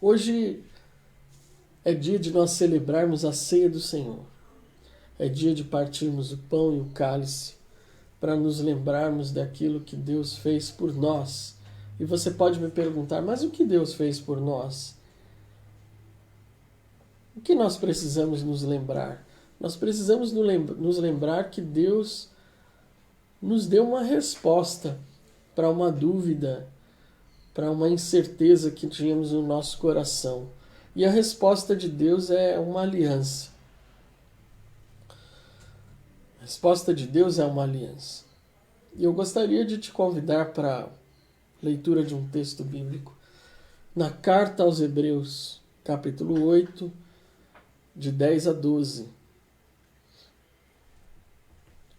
Hoje é dia de nós celebrarmos a ceia do Senhor. É dia de partirmos o pão e o cálice para nos lembrarmos daquilo que Deus fez por nós. E você pode me perguntar, mas o que Deus fez por nós? O que nós precisamos nos lembrar? Nós precisamos nos lembrar que Deus nos deu uma resposta para uma dúvida, para uma incerteza que tínhamos no nosso coração. E a resposta de Deus é uma aliança. A resposta de Deus é uma aliança. E eu gostaria de te convidar para a leitura de um texto bíblico. Na carta aos Hebreus, capítulo 8, de 10 a 12.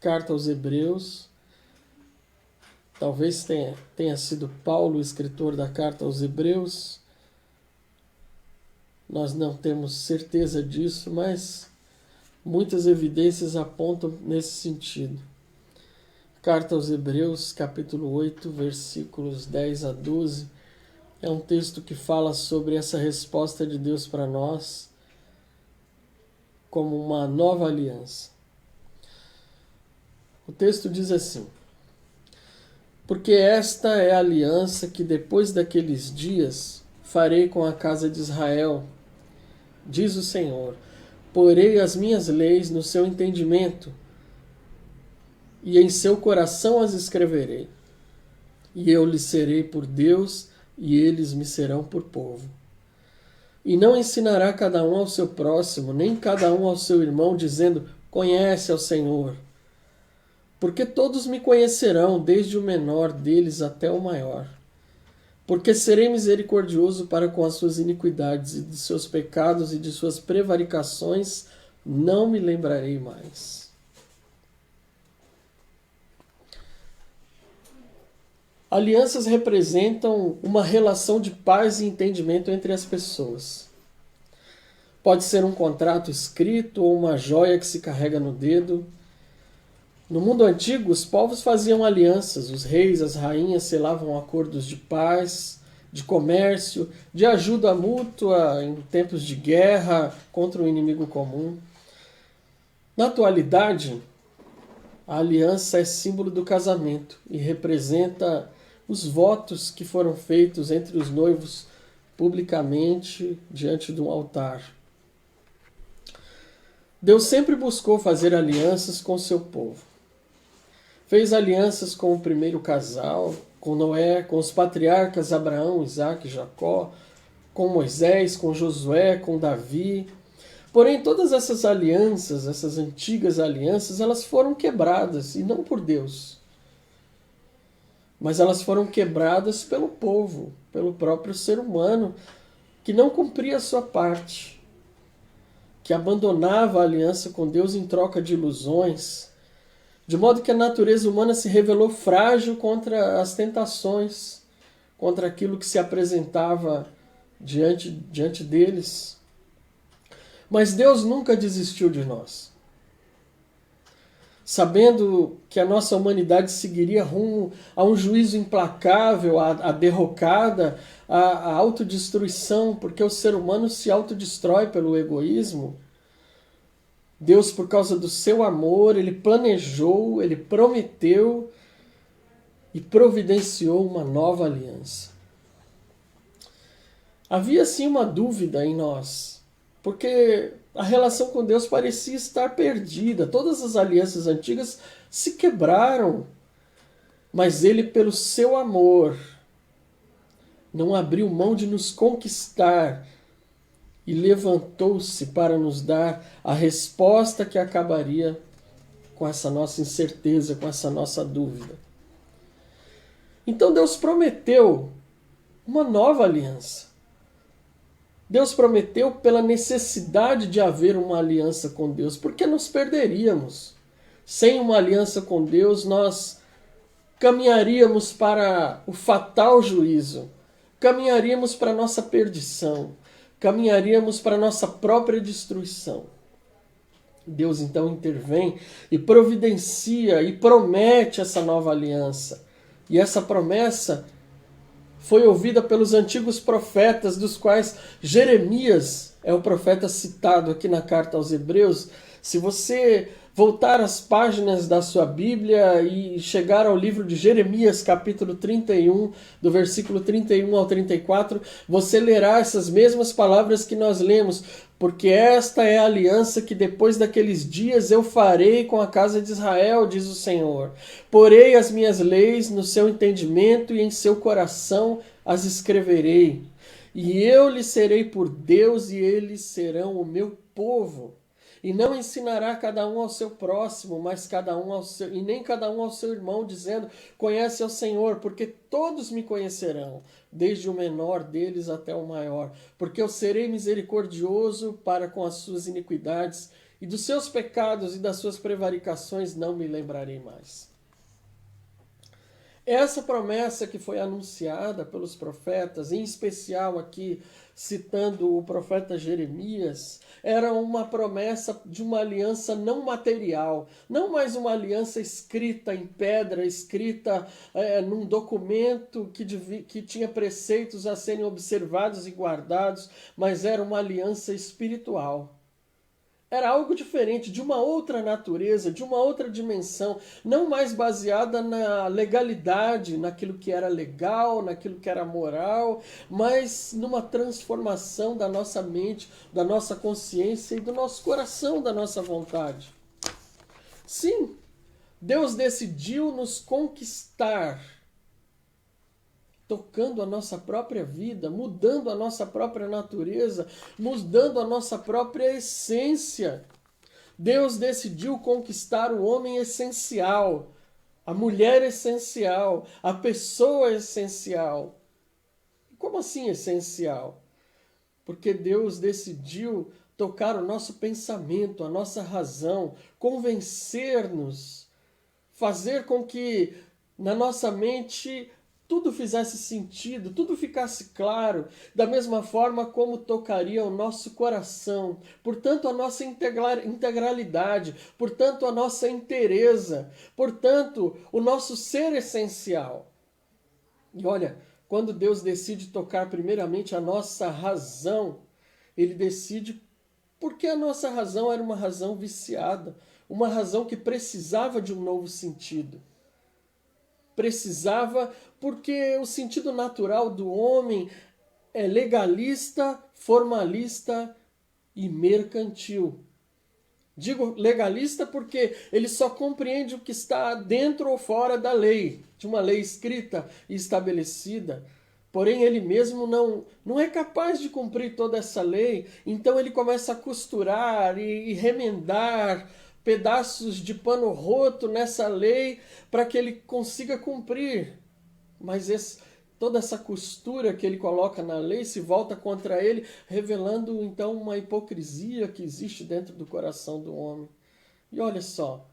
Carta aos Hebreus. Talvez tenha sido Paulo o escritor da carta aos Hebreus. Nós não temos certeza disso, mas muitas evidências apontam nesse sentido. Carta aos Hebreus, capítulo 8, versículos 10 a 12, é um texto que fala sobre essa resposta de Deus para nós como uma nova aliança. O texto diz assim: porque esta é a aliança que depois daqueles dias farei com a casa de Israel, diz o Senhor. Porei as minhas leis no seu entendimento, e em seu coração as escreverei. E eu lhes serei por Deus, e eles me serão por povo. E não ensinará cada um ao seu próximo, nem cada um ao seu irmão, dizendo, conhece ao Senhor. Porque todos me conhecerão, desde o menor deles até o maior. Porque serei misericordioso para com as suas iniquidades, e de seus pecados e de suas prevaricações não me lembrarei mais. Alianças representam uma relação de paz e entendimento entre as pessoas. Pode ser um contrato escrito ou uma joia que se carrega no dedo. No mundo antigo, os povos faziam alianças, os reis, as rainhas selavam acordos de paz, de comércio, de ajuda mútua em tempos de guerra contra um inimigo comum. Na atualidade, a aliança é símbolo do casamento e representa os votos que foram feitos entre os noivos publicamente diante de um altar. Deus sempre buscou fazer alianças com seu povo. Fez alianças com o primeiro casal, com Noé, com os patriarcas Abraão, Isaque e Jacó, com Moisés, com Josué, com Davi. Porém, todas essas alianças, essas antigas alianças, elas foram quebradas, e não por Deus. Mas elas foram quebradas pelo povo, pelo próprio ser humano, que não cumpria a sua parte, que abandonava a aliança com Deus em troca de ilusões, de modo que a natureza humana se revelou frágil contra as tentações, contra aquilo que se apresentava diante deles. Mas Deus nunca desistiu de nós. Sabendo que a nossa humanidade seguiria rumo a um juízo implacável, a derrocada, a autodestruição, porque o ser humano se autodestrói pelo egoísmo, Deus, por causa do seu amor, ele planejou, ele prometeu e providenciou uma nova aliança. Havia sim uma dúvida em nós, porque a relação com Deus parecia estar perdida. Todas as alianças antigas se quebraram, mas ele, pelo seu amor, não abriu mão de nos conquistar e levantou-se para nos dar a resposta que acabaria com essa nossa incerteza, com essa nossa dúvida. Então Deus prometeu uma nova aliança. Deus prometeu pela necessidade de haver uma aliança com Deus, porque nos perderíamos. Sem uma aliança com Deus, nós caminharíamos para o fatal juízo, caminharíamos para a nossa perdição, caminharíamos para a nossa própria destruição. Deus então intervém e providencia e promete essa nova aliança. E essa promessa foi ouvida pelos antigos profetas, dos quais Jeremias é o profeta citado aqui na carta aos Hebreus. Se você voltar às páginas da sua Bíblia e chegar ao livro de Jeremias, capítulo 31, do versículo 31 ao 34, você lerá essas mesmas palavras que nós lemos, porque esta é a aliança que depois daqueles dias eu farei com a casa de Israel, diz o Senhor. Porei as minhas leis no seu entendimento e em seu coração as escreverei. E eu lhes serei por Deus e eles serão o meu povo. E não ensinará cada um ao seu próximo, mas cada um ao seu, e nem cada um ao seu irmão, dizendo, conhece ao Senhor, porque todos me conhecerão, desde o menor deles até o maior, porque eu serei misericordioso para com as suas iniquidades, e dos seus pecados e das suas prevaricações não me lembrarei mais. Essa promessa que foi anunciada pelos profetas, em especial aqui citando o profeta Jeremias, era uma promessa de uma aliança não material, não mais uma aliança escrita em pedra, escrita num documento que tinha preceitos a serem observados e guardados, mas era uma aliança espiritual. Era algo diferente, de uma outra natureza, de uma outra dimensão, não mais baseada na legalidade, naquilo que era legal, naquilo que era moral, mas numa transformação da nossa mente, da nossa consciência e do nosso coração, da nossa vontade. Sim, Deus decidiu nos conquistar, tocando a nossa própria vida, mudando a nossa própria natureza, mudando a nossa própria essência. Deus decidiu conquistar o homem essencial, a mulher essencial, a pessoa essencial. Como assim essencial? Porque Deus decidiu tocar o nosso pensamento, a nossa razão, convencer-nos, fazer com que na nossa mente tudo fizesse sentido, tudo ficasse claro, da mesma forma como tocaria o nosso coração, portanto a nossa integralidade, portanto a nossa inteireza, portanto o nosso ser essencial. E olha, quando Deus decide tocar primeiramente a nossa razão, Ele decide porque a nossa razão era uma razão viciada, uma razão que precisava de um novo sentido. Precisava porque o sentido natural do homem é legalista, formalista e mercantil. Digo legalista porque ele só compreende o que está dentro ou fora da lei, de uma lei escrita e estabelecida. Porém, ele mesmo não é capaz de cumprir toda essa lei, então ele começa a costurar e remendar pedaços de pano roto nessa lei para que ele consiga cumprir. Mas toda essa costura que ele coloca na lei se volta contra ele, revelando então uma hipocrisia que existe dentro do coração do homem. E olha só,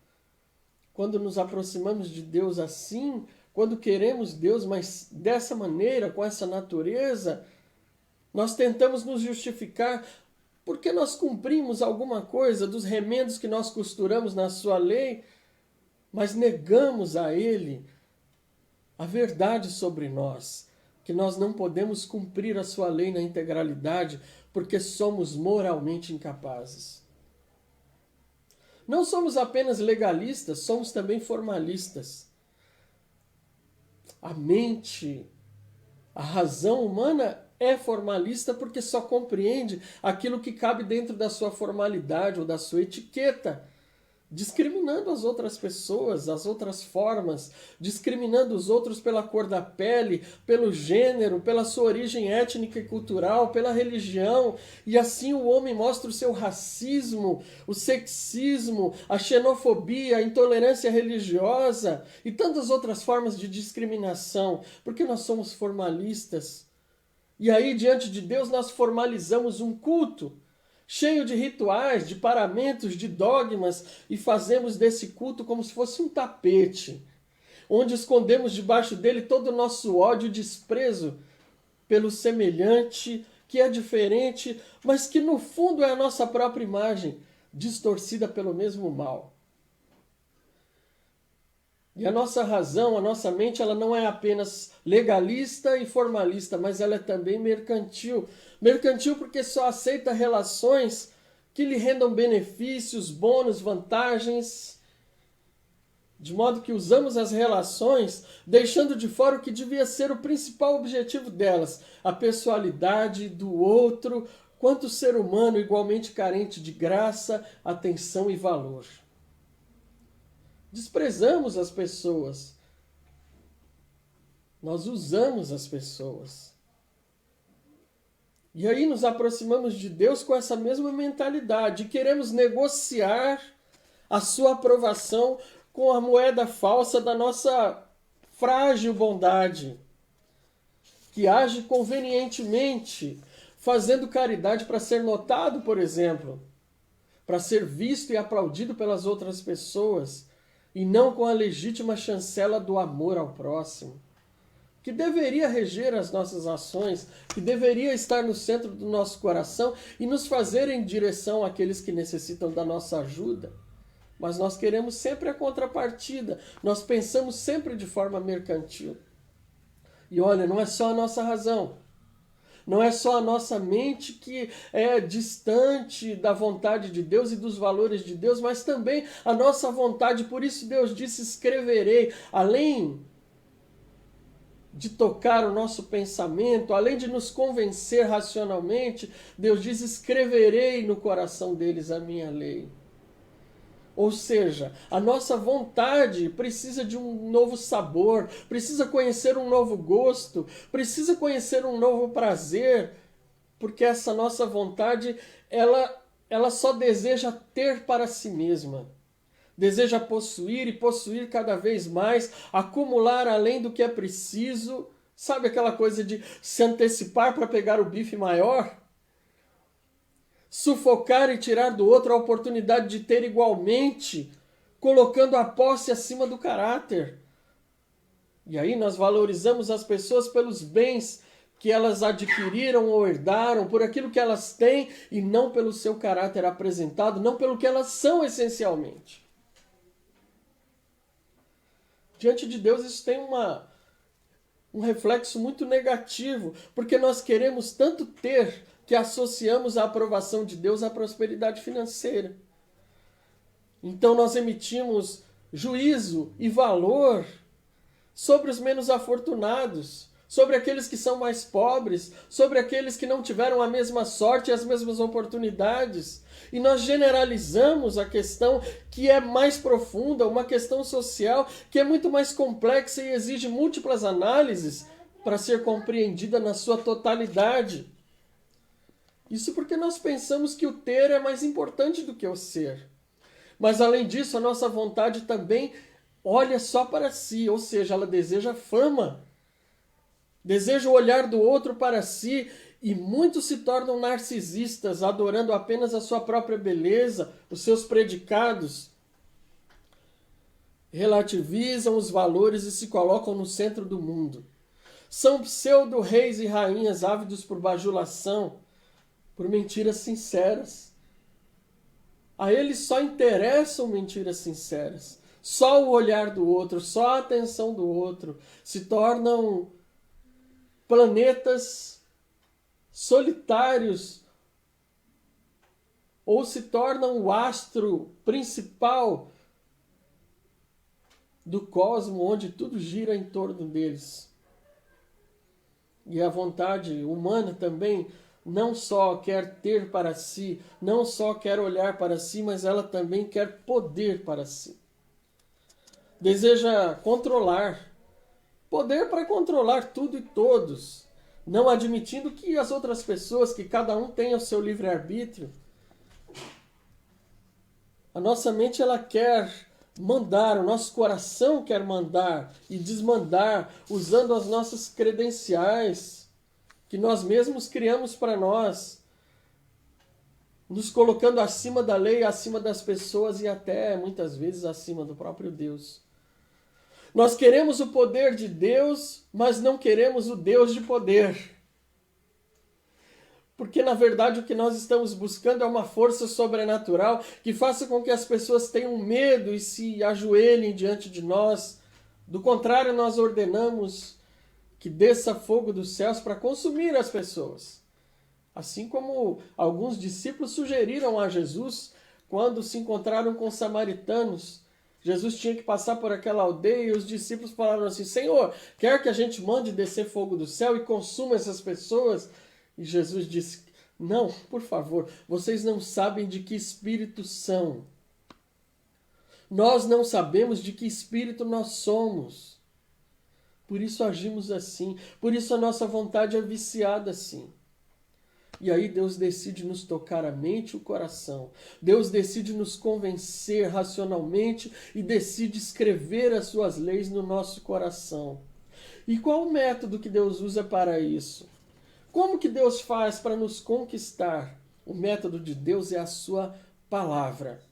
quando nos aproximamos de Deus assim, quando queremos Deus, mas dessa maneira, com essa natureza, nós tentamos nos justificar porque nós cumprimos alguma coisa dos remendos que nós costuramos na sua lei, mas negamos a Ele a verdade sobre nós, que nós não podemos cumprir a sua lei na integralidade porque somos moralmente incapazes. Não somos apenas legalistas, somos também formalistas. A mente, a razão humana é formalista porque só compreende aquilo que cabe dentro da sua formalidade ou da sua etiqueta, discriminando as outras pessoas, as outras formas, discriminando os outros pela cor da pele, pelo gênero, pela sua origem étnica e cultural, pela religião, e assim o homem mostra o seu racismo, o sexismo, a xenofobia, a intolerância religiosa e tantas outras formas de discriminação, porque nós somos formalistas. E aí, diante de Deus, nós formalizamos um culto cheio de rituais, de paramentos, de dogmas, e fazemos desse culto como se fosse um tapete, onde escondemos debaixo dele todo o nosso ódio e desprezo pelo semelhante, que é diferente, mas que no fundo é a nossa própria imagem, distorcida pelo mesmo mal. E a nossa razão, a nossa mente, ela não é apenas legalista e formalista, mas ela é também mercantil. Mercantil porque só aceita relações que lhe rendam benefícios, bônus, vantagens, de modo que usamos as relações deixando de fora o que devia ser o principal objetivo delas, a pessoalidade do outro, quanto ser humano igualmente carente de graça, atenção e valor. Desprezamos as pessoas. Nós usamos as pessoas. E aí nos aproximamos de Deus com essa mesma mentalidade. Queremos negociar a sua aprovação com a moeda falsa da nossa frágil bondade, que age convenientemente, fazendo caridade para ser notado, por exemplo, para ser visto e aplaudido pelas outras pessoas, e não com a legítima chancela do amor ao próximo, que deveria reger as nossas ações, que deveria estar no centro do nosso coração e nos fazer em direção àqueles que necessitam da nossa ajuda. Mas nós queremos sempre a contrapartida, nós pensamos sempre de forma mercantil. E olha, não é só a nossa razão, não é só a nossa mente que é distante da vontade de Deus e dos valores de Deus, mas também a nossa vontade. Por isso Deus disse, escreverei, além de tocar o nosso pensamento, além de nos convencer racionalmente, Deus diz, escreverei no coração deles a minha lei. Ou seja, a nossa vontade precisa de um novo sabor, precisa conhecer um novo gosto, precisa conhecer um novo prazer, porque essa nossa vontade, ela só deseja ter para si mesma. Deseja possuir e possuir cada vez mais, acumular além do que é preciso. Sabe aquela coisa de se antecipar para pegar o bife maior? Sufocar e tirar do outro a oportunidade de ter igualmente, colocando a posse acima do caráter. E aí nós valorizamos as pessoas pelos bens que elas adquiriram ou herdaram, por aquilo que elas têm e não pelo seu caráter apresentado, não pelo que elas são essencialmente. Diante de Deus isso tem um reflexo muito negativo, porque nós queremos tanto ter que associamos a aprovação de Deus à prosperidade financeira. Então nós emitimos juízo e valor sobre os menos afortunados, sobre aqueles que são mais pobres, sobre aqueles que não tiveram a mesma sorte e as mesmas oportunidades. E nós generalizamos a questão que é mais profunda, uma questão social que é muito mais complexa e exige múltiplas análises para ser compreendida na sua totalidade. Isso porque nós pensamos que o ter é mais importante do que o ser. Mas além disso, a nossa vontade também olha só para si, ou seja, ela deseja fama. Deseja o olhar do outro para si, e muitos se tornam narcisistas, adorando apenas a sua própria beleza, os seus predicados. Relativizam os valores e se colocam no centro do mundo. São pseudo-reis e rainhas ávidos por bajulação, por mentiras sinceras. A eles só interessam mentiras sinceras. Só o olhar do outro, só a atenção do outro. Se tornam planetas solitários ou se tornam o astro principal do cosmos, onde tudo gira em torno deles. E a vontade humana também não só quer ter para si, não só quer olhar para si, mas ela também quer poder para si. Deseja controlar. Poder para controlar tudo e todos, não admitindo que as outras pessoas, que cada um tenha o seu livre-arbítrio. A nossa mente, ela quer mandar, o nosso coração quer mandar e desmandar, usando as nossas credenciais, que nós mesmos criamos para nós, nos colocando acima da lei, acima das pessoas e até, muitas vezes, acima do próprio Deus. Nós queremos o poder de Deus, mas não queremos o Deus de poder. Porque, na verdade, o que nós estamos buscando é uma força sobrenatural que faça com que as pessoas tenham medo e se ajoelhem diante de nós, Do contrário, nós ordenamos que desça fogo dos céus para consumir as pessoas. Assim como alguns discípulos sugeriram a Jesus quando se encontraram com os samaritanos. Jesus tinha que passar por aquela aldeia e os discípulos falaram assim: Senhor, quer que a gente mande descer fogo do céu e consuma essas pessoas? E Jesus disse: não, por favor, vocês não sabem de que espírito são. Nós não sabemos de que espírito nós somos. Por isso agimos assim. Por isso a nossa vontade é viciada assim. E aí Deus decide nos tocar a mente e o coração. Deus decide nos convencer racionalmente e decide escrever as suas leis no nosso coração. E qual o método que Deus usa para isso? Como que Deus faz para nos conquistar? O método de Deus é a sua palavra.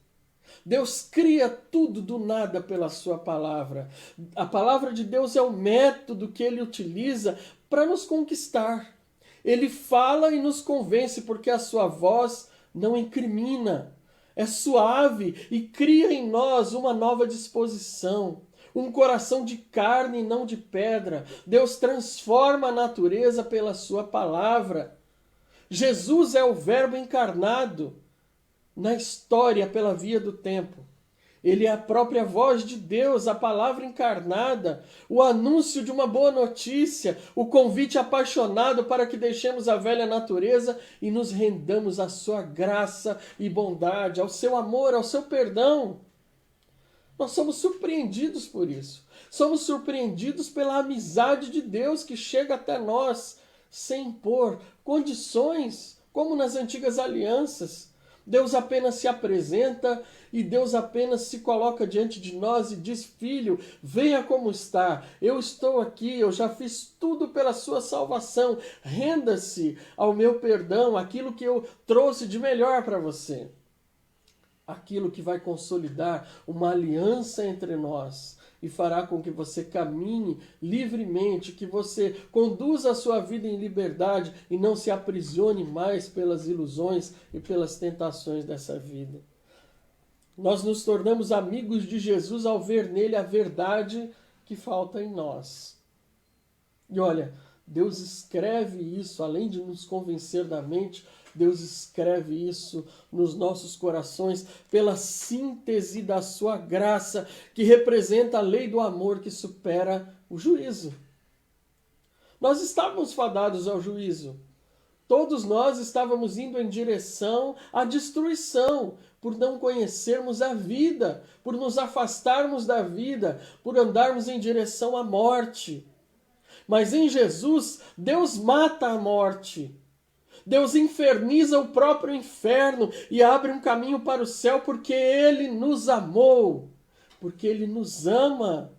Deus cria tudo do nada pela sua palavra. A palavra de Deus é o método que ele utiliza para nos conquistar. Ele fala e nos convence porque a sua voz não incrimina. É suave e cria em nós uma nova disposição. Um coração de carne e não de pedra. Deus transforma a natureza pela sua palavra. Jesus é o Verbo encarnado na história pela via do tempo. Ele é a própria voz de Deus, a palavra encarnada, o anúncio de uma boa notícia, o convite apaixonado para que deixemos a velha natureza e nos rendamos à sua graça e bondade, ao seu amor, ao seu perdão. Nós somos surpreendidos por isso. Somos surpreendidos pela amizade de Deus que chega até nós sem impor condições, como nas antigas alianças. Deus apenas se apresenta e Deus apenas se coloca diante de nós e diz: filho, venha como está, eu estou aqui, eu já fiz tudo pela sua salvação, renda-se ao meu perdão, aquilo que eu trouxe de melhor para você. Aquilo que vai consolidar uma aliança entre nós e fará com que você caminhe livremente, que você conduza a sua vida em liberdade e não se aprisione mais pelas ilusões e pelas tentações dessa vida. Nós nos tornamos amigos de Jesus ao ver nele a verdade que falta em nós. E olha, Deus escreve isso, além de nos convencer da mente, Deus escreve isso nos nossos corações pela síntese da sua graça, que representa a lei do amor que supera o juízo. Nós estávamos fadados ao juízo. Todos nós estávamos indo em direção à destruição, por não conhecermos a vida, por nos afastarmos da vida, por andarmos em direção à morte. Mas em Jesus, Deus mata a morte. Deus inferniza o próprio inferno e abre um caminho para o céu porque Ele nos amou, porque Ele nos ama.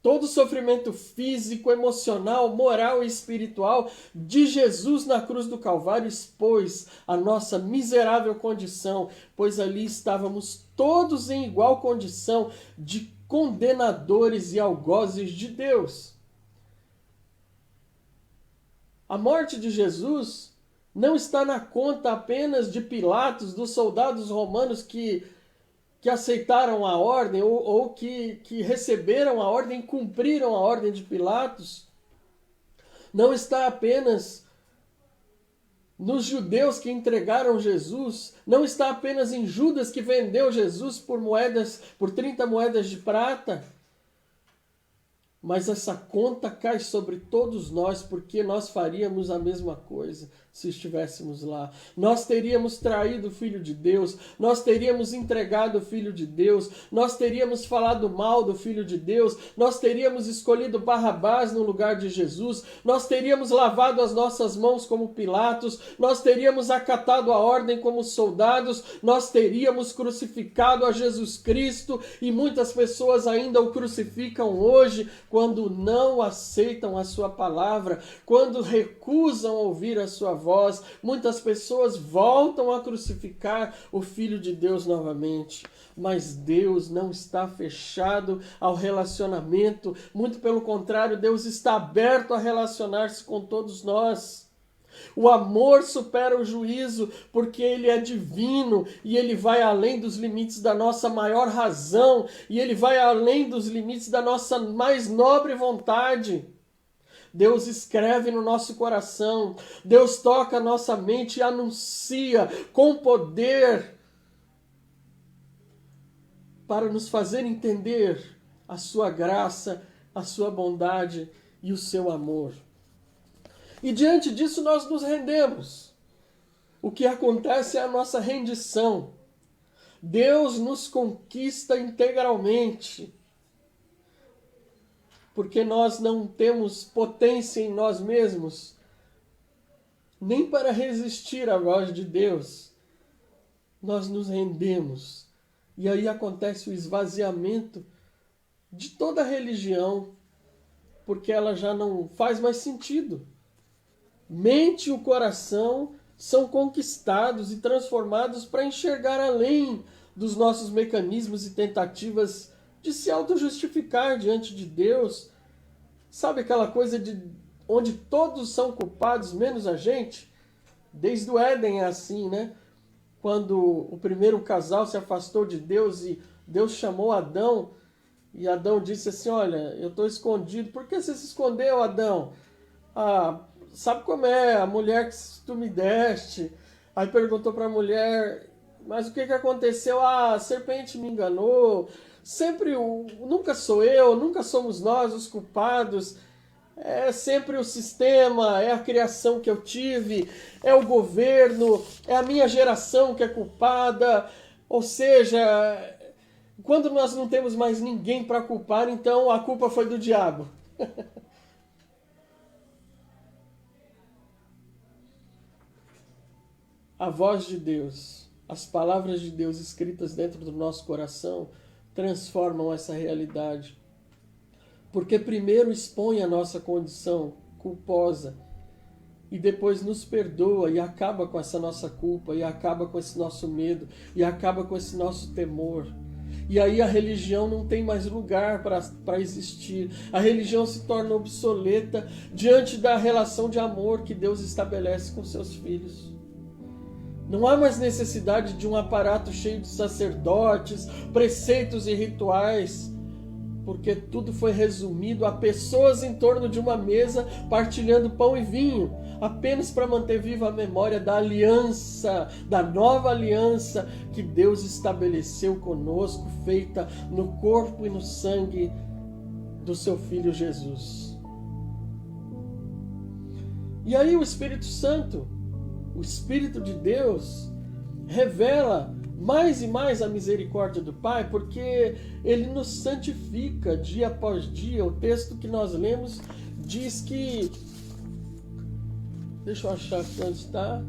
Todo o sofrimento físico, emocional, moral e espiritual de Jesus na cruz do Calvário expôs a nossa miserável condição, pois ali estávamos todos em igual condição de condenadores e algozes de Deus. A morte de Jesus não está na conta apenas de Pilatos, dos soldados romanos que aceitaram a ordem ou que receberam a ordem e cumpriram a ordem de Pilatos. Não está apenas nos judeus que entregaram Jesus. Não está apenas em Judas que vendeu Jesus por 30 moedas de prata. Mas essa conta cai sobre todos nós, porque nós faríamos a mesma coisa se estivéssemos lá. Nós teríamos traído o Filho de Deus, nós teríamos entregado o Filho de Deus, nós teríamos falado mal do Filho de Deus, nós teríamos escolhido Barrabás no lugar de Jesus, nós teríamos lavado as nossas mãos como Pilatos, nós teríamos acatado a ordem como soldados, nós teríamos crucificado a Jesus Cristo, e muitas pessoas ainda o crucificam hoje, quando não aceitam a sua palavra, quando recusam ouvir a sua voz. Muitas pessoas voltam a crucificar o Filho de Deus novamente. Mas Deus não está fechado ao relacionamento. Muito pelo contrário, Deus está aberto a relacionar-se com todos nós. O amor supera o juízo, porque ele é divino e ele vai além dos limites da nossa maior razão e ele vai além dos limites da nossa mais nobre vontade. Deus escreve no nosso coração, Deus toca a nossa mente e anuncia com poder para nos fazer entender a sua graça, a sua bondade e o seu amor. E diante disso nós nos rendemos. O que acontece é a nossa rendição. Deus nos conquista integralmente. Porque nós não temos potência em nós mesmos, nem para resistir à voz de Deus. Nós nos rendemos. E aí acontece o esvaziamento de toda a religião, porque ela já não faz mais sentido. Mente e o coração são conquistados e transformados para enxergar além dos nossos mecanismos e tentativas de se auto-justificar diante de Deus. Sabe aquela coisa de onde todos são culpados, menos a gente? Desde o Éden é assim, né? Quando o primeiro casal se afastou de Deus e Deus chamou Adão, e Adão disse assim, olha, eu estou escondido. Por que você se escondeu, Adão? Ah, sabe como é, a mulher que tu me deste. Aí perguntou para a mulher, mas o que aconteceu? Ah, a serpente me enganou. Nunca sou eu, nunca somos nós os culpados. É sempre o sistema, é a criação que eu tive, é o governo, é a minha geração que é culpada. Ou seja, quando nós não temos mais ninguém para culpar, então a culpa foi do diabo. A voz de Deus, as palavras de Deus escritas dentro do nosso coração transformam essa realidade. Porque primeiro expõe a nossa condição culposa e depois nos perdoa e acaba com essa nossa culpa, e acaba com esse nosso medo, e acaba com esse nosso temor. E aí a religião não tem mais lugar para existir. A religião se torna obsoleta diante da relação de amor que Deus estabelece com seus filhos. Não há mais necessidade de um aparato cheio de sacerdotes, preceitos e rituais, porque tudo foi resumido a pessoas em torno de uma mesa partilhando pão e vinho, apenas para manter viva a memória da aliança, da nova aliança que Deus estabeleceu conosco, feita no corpo e no sangue do seu Filho Jesus. E aí o Espírito Santo, o Espírito de Deus, revela mais e mais a misericórdia do Pai, porque Ele nos santifica dia após dia. O texto que nós lemos diz que... Deixa eu achar aqui onde está.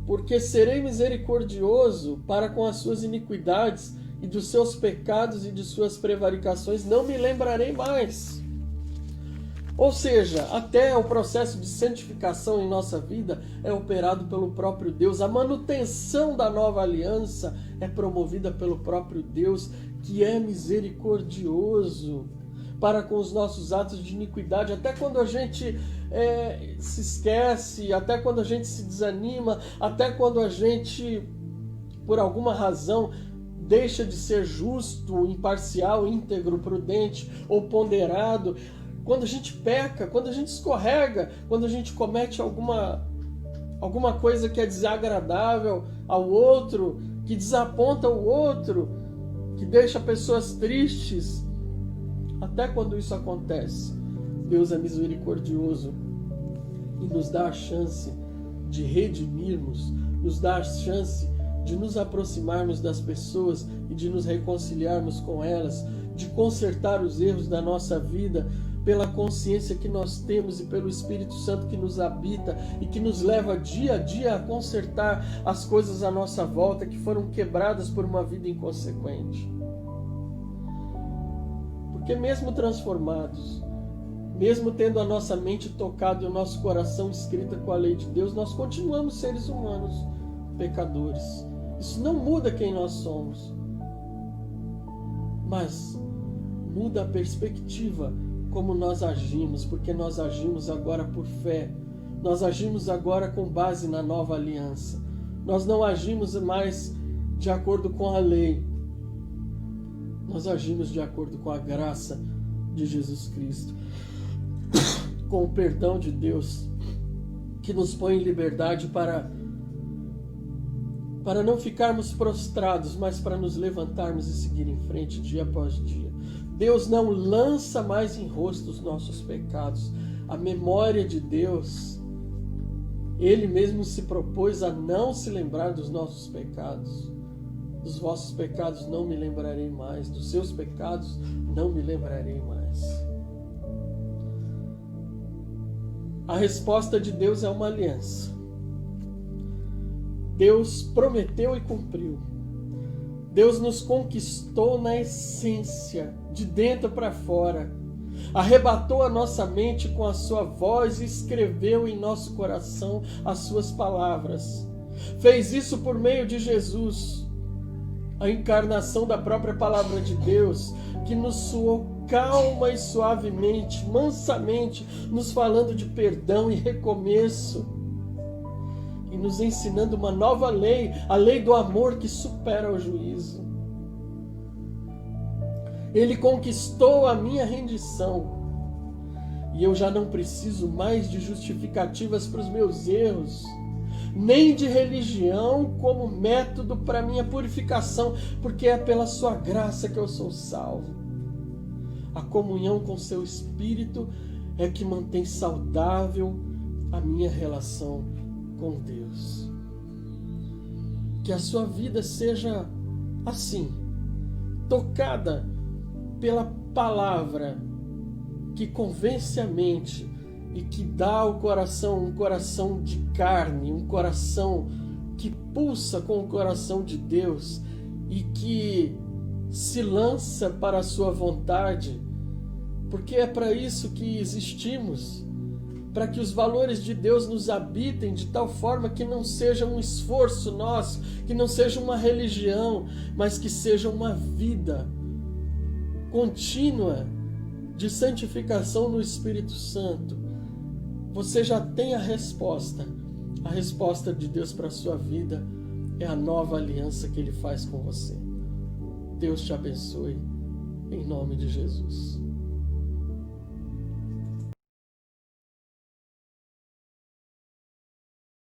Porque serei misericordioso para com as suas iniquidades, e dos seus pecados e de suas prevaricações não me lembrarei mais. Ou seja, até o processo de santificação em nossa vida é operado pelo próprio Deus. A manutenção da nova aliança é promovida pelo próprio Deus, que é misericordioso para com os nossos atos de iniquidade. Até quando a gente se esquece, até quando a gente se desanima, até quando a gente, por alguma razão, deixa de ser justo, imparcial, íntegro, prudente ou ponderado. Quando a gente peca, quando a gente escorrega, quando a gente comete alguma coisa que é desagradável ao outro, que desaponta o outro, que deixa pessoas tristes, até quando isso acontece, Deus é misericordioso e nos dá a chance de redimirmos, nos dá a chance de nos aproximarmos das pessoas e de nos reconciliarmos com elas, de consertar os erros da nossa vida, pela consciência que nós temos e pelo Espírito Santo que nos habita e que nos leva dia a dia a consertar as coisas à nossa volta que foram quebradas por uma vida inconsequente. Porque mesmo transformados, mesmo tendo a nossa mente tocada e o nosso coração escrita com a lei de Deus, nós continuamos seres humanos, pecadores. Isso não muda quem nós somos, mas muda a perspectiva como nós agimos, porque nós agimos agora por fé, Nós agimos agora com base na nova aliança. Nós não agimos mais de acordo com a lei. Nós agimos de acordo com a graça de Jesus Cristo, com o perdão de Deus, que nos põe em liberdade para não ficarmos prostrados, mas para nos levantarmos e seguir em frente dia após dia. Deus não lança mais em rosto os nossos pecados. A memória de Deus, Ele mesmo se propôs a não se lembrar dos nossos pecados. Dos vossos pecados não me lembrarei mais, dos seus pecados não me lembrarei mais. A resposta de Deus é uma aliança. Deus prometeu e cumpriu. Deus nos conquistou na essência, de dentro para fora. Arrebatou a nossa mente com a sua voz e escreveu em nosso coração as suas palavras. Fez isso por meio de Jesus, a encarnação da própria palavra de Deus, que nos soou calma e suavemente, mansamente, nos falando de perdão e recomeço, e nos ensinando uma nova lei, a lei do amor que supera o juízo. Ele conquistou a minha rendição, e eu já não preciso mais de justificativas para os meus erros, nem de religião como método para minha purificação, porque é pela sua graça que eu sou salvo. A comunhão com seu Espírito é que mantém saudável a minha relação com Deus. Que a sua vida seja assim, tocada pela palavra que convence a mente e que dá ao coração um coração de carne, um coração que pulsa com o coração de Deus e que se lança para a sua vontade, porque é para isso que existimos, para que os valores de Deus nos habitem de tal forma que não seja um esforço nosso, que não seja uma religião, mas que seja uma vida contínua de santificação no Espírito Santo. Você já tem a resposta. A resposta de Deus para a sua vida é a nova aliança que Ele faz com você. Deus te abençoe, em nome de Jesus.